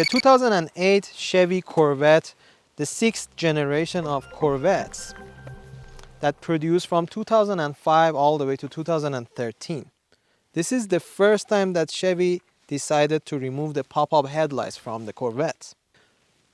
The 2008 Chevy Corvette, the 6th generation of Corvettes that produced from 2005 all the way to 2013. This is the first time that Chevy decided to remove the pop-up headlights from the Corvette.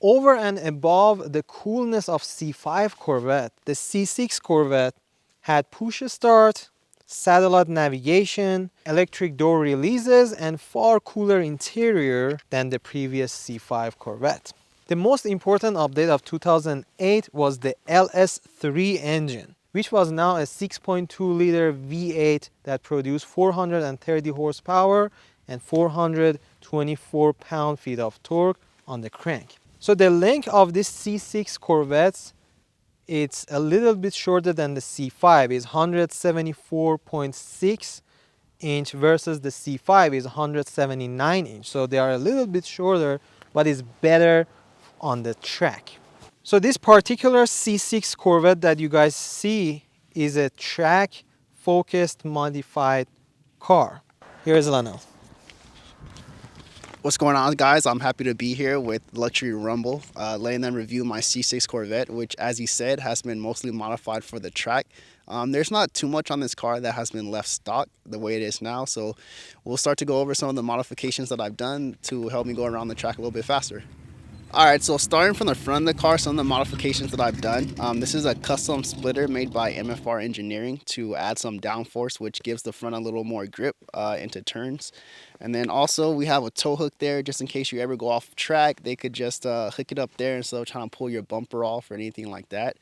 Over and above the coolness of C5 Corvette, the C6 Corvette had push start, satellite navigation, electric door releases, and far cooler interior than the previous C5 Corvette. The most important update of 2008 was the LS3 engine, which was now a 6.2-liter V8 that produced 430 horsepower and 424 pound-feet of torque on the crank. So the length of this C6 Corvettes, it's a little bit shorter than the C5. It's 174.6 inch versus the C5 is 179 inch. So they are a little bit shorter, but it's better on the track. So this particular C6 Corvette that you guys see is a track focused modified car. Here's LaNell. What's going on, guys? I'm happy to be here with Luxury Rumble, letting them review my C6 Corvette, which, as he said, has been mostly modified for the track. There's not too much on this car that has been left stock the way it is now, so we'll start to go over some of the modifications that I've done to help me go around the track a little bit faster. Alright, so starting from the front of the car, some of the modifications that I've done. This is a custom splitter made by MFR Engineering to add some downforce, which gives the front a little more grip into turns. And then also we have a tow hook there, just in case you ever go off track, they could just hook it up there instead of trying to pull your bumper off or anything like that.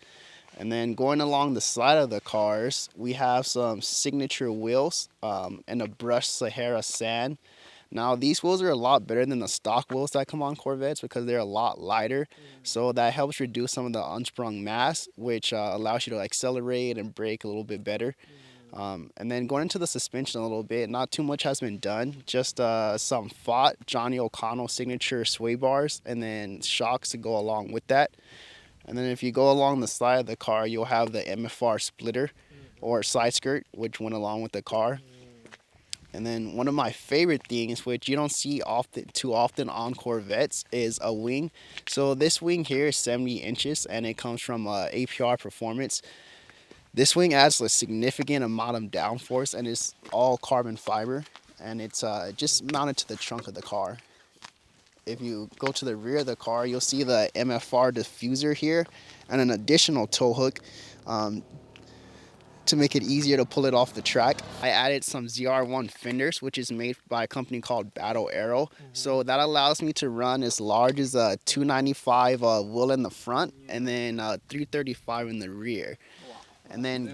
And then going along the side of the cars, we have some signature wheels and a brushed Sahara sand. Now, these wheels are a lot better than the stock wheels that come on Corvettes because they're a lot lighter. So that helps reduce some of the unsprung mass, which allows you to accelerate and brake a little bit better. And then going into the suspension a little bit, not too much has been done. Just some Fott Johnny O'Connell signature sway bars and then shocks to go along with that. And then if you go along the side of the car, you'll have the MFR splitter or side skirt, which went along with the car. And then one of my favorite things, which you don't see too often on Corvettes, is a wing. So this wing here is 70 inches and it comes from APR Performance. This wing adds a significant amount of downforce and it's all carbon fiber. And it's just mounted to the trunk of the car. If you go to the rear of the car, you'll see the MFR diffuser here and an additional tow hook. To make it easier to pull it off the track, I added some ZR1 fenders, which is made by a company called Battle Arrow. So that allows me to run as large as a 295 wheel in the front and then 335 in the rear. And then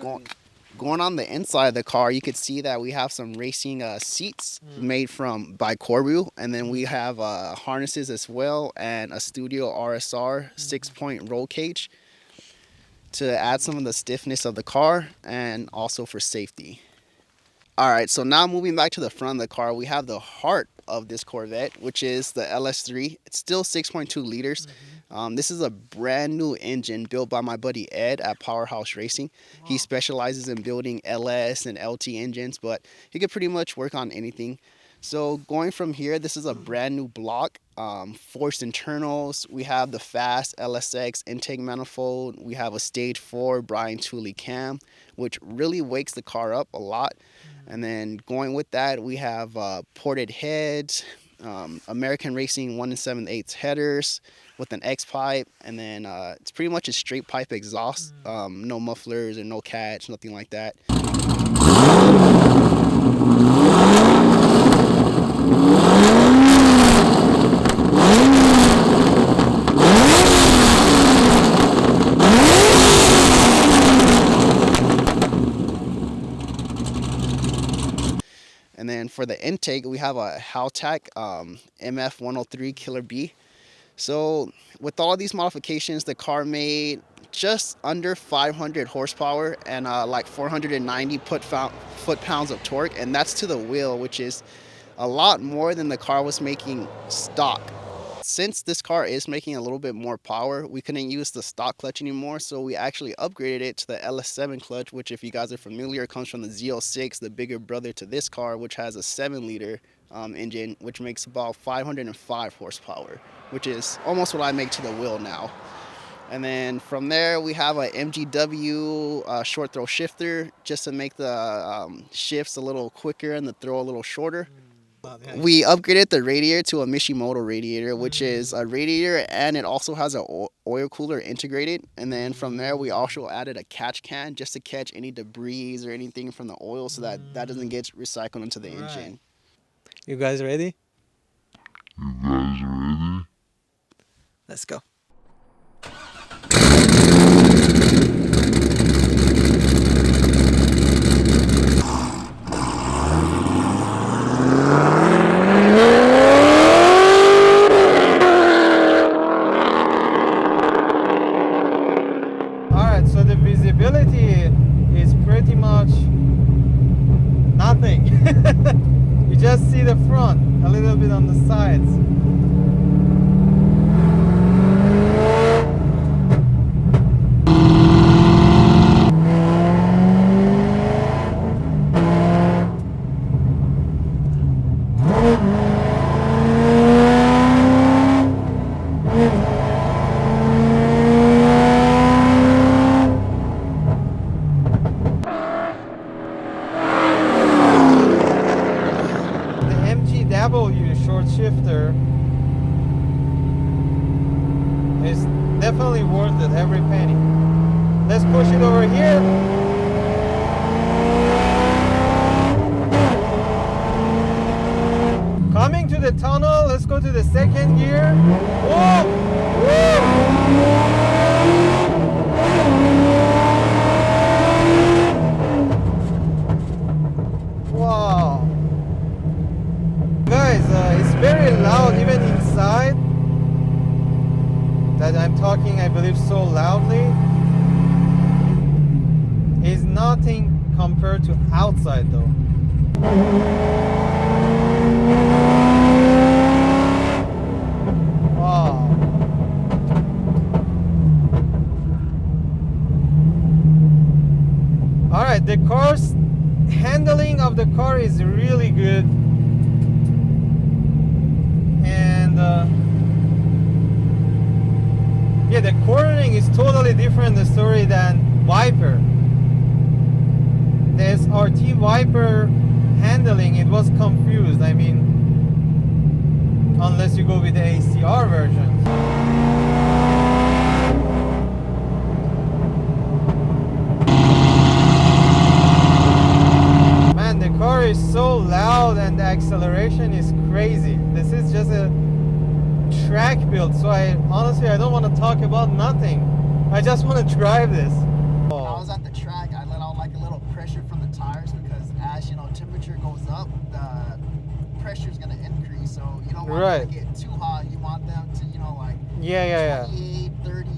going on the inside of the car, you could see that we have some racing seats made by Corvette, and then we have harnesses as well and a Studio RSR 6-point roll cage to add some of the stiffness of the car and also for safety. Alright, so now moving back to the front of the car, we have the heart of this Corvette, which is the LS3. It's still 6.2 liters. This is a brand new engine built by my buddy Ed at Powerhouse Racing. He specializes in building LS and LT engines, but he could pretty much work on anything. So going from here, this is a brand new block, forced internals. We have the fast LSX intake manifold. We have a stage 4 Brian Tooley cam, which really wakes the car up a lot. And then going with that, we have ported heads, American Racing 1 7/8 headers with an X pipe, and then it's pretty much a straight pipe exhaust, no mufflers and no catch, nothing like that. And then for the intake, we have a Haltech MF103 Killer B. So with all these modifications, the car made just under 500 horsepower and like 490 foot-pounds of torque, and that's to the wheel, which is a lot more than the car was making stock. Since this car is making a little bit more power, we couldn't use the stock clutch anymore, so we actually upgraded it to the LS7 clutch, which, if you guys are familiar, comes from the Z06, the bigger brother to this car, which has a 7-liter engine, which makes about 505 horsepower, which is almost what I make to the wheel now. And then from there, we have a MGW short throw shifter just to make the shifts a little quicker and the throw a little shorter. We upgraded the radiator to a Mishimoto radiator, which is a radiator and it also has an oil cooler integrated. And then from there, we also added a catch can just to catch any debris or anything from the oil so that that doesn't get recycled into the engine. You guys ready? Let's go. Alright, so the visibility is pretty much nothing. You just see the front, a little bit on the sides. Short shifter is definitely worth it, every penny. Let's push it over here. Coming to the tunnel, let's go to the second gear. Whoa! Wow. Guys, it's very loud even inside, that I'm talking, I believe, so loudly. Is nothing compared to outside though. Wow. Alright, the car's handling of the car is really good. Yeah, the cornering is totally different the story than Viper. The SRT Viper handling, it was confused. I mean, unless you go with the ACR version. Man, the car is so loud and the acceleration is crazy. This is just a track build, so I don't want to talk about nothing. I just want to drive this. When I was at the track, I let out like a little pressure from the tires because as temperature goes up, the pressure is going to increase. So you don't want them to get too hot. You want them to, 28, 30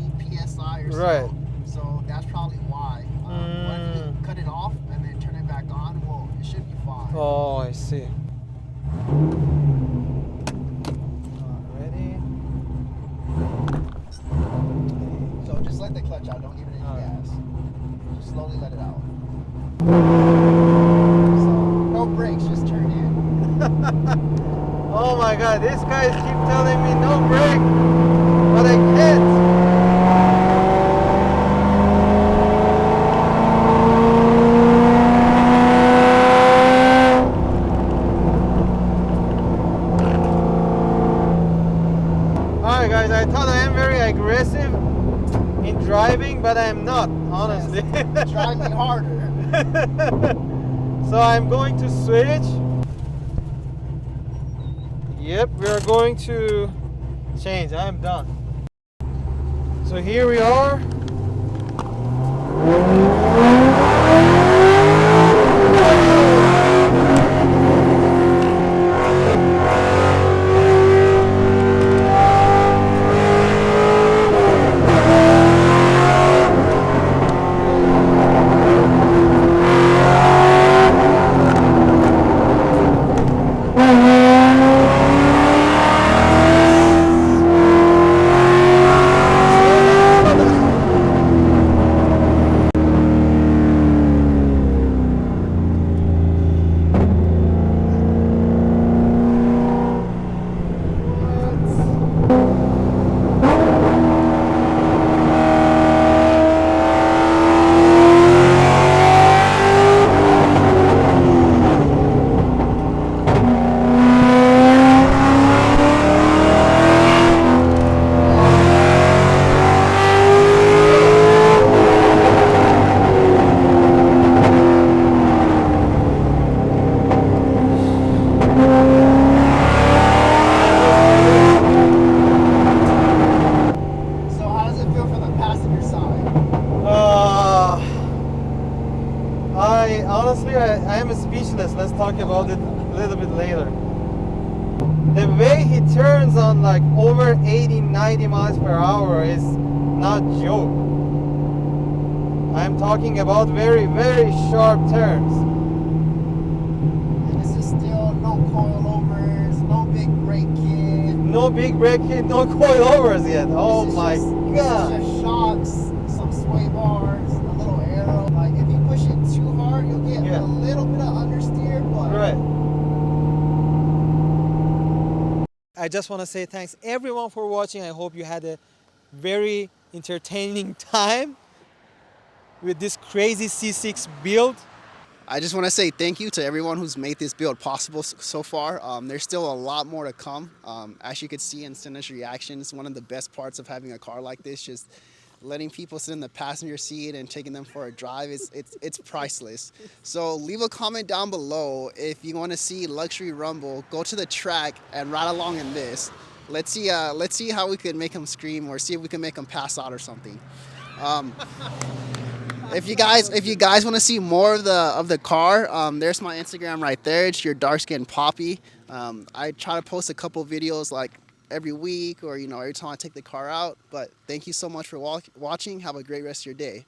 psi or so. So that's probably why. But if you cut it off and then turn it back on, well, it should be fine. Oh, I see. So just let the clutch out, don't give it any gas. Just slowly let it out. So, no brakes, just turn in. Oh my god, these guys keep telling me no brake, but I can't. Alright guys, I thought I am very aggressive in driving, but I am not, honestly. Yes, drive me harder. So I'm going to switch. Yep, we are going to change. I am done. So here we are. speechless. Let's talk about it a little bit later. The way he turns on like over 80, 90 miles per hour is not joke. I'm talking about very, very sharp turns. And this is still no coilovers, no big brake kit. No big brake kit, no coilovers yet. Oh my god. This is just shocks, some sway bars, a little arrow. Like if you push it too hard, you'll get a little bit of understeer, but Right. I just want to say thanks everyone for watching. I hope you had a very entertaining time with this crazy C6 build. I just want to say thank you to everyone who's made this build possible so far. There's still a lot more to come. As you can see in Cinna's reactions, one of the best parts of having a car like this, just letting people sit in the passenger seat and taking them for a drive, it's priceless. So leave a comment down below if you want to see Luxury Rumble go to the track and ride along in this. Let's see how we can make him scream, or see if we can make him pass out or something. If you guys want to see more of the car, there's my Instagram right there. It's your dark skin Poppy. I try to post a couple videos like every week, or every time I take the car out. But thank you so much for watching. Have a great rest of your day.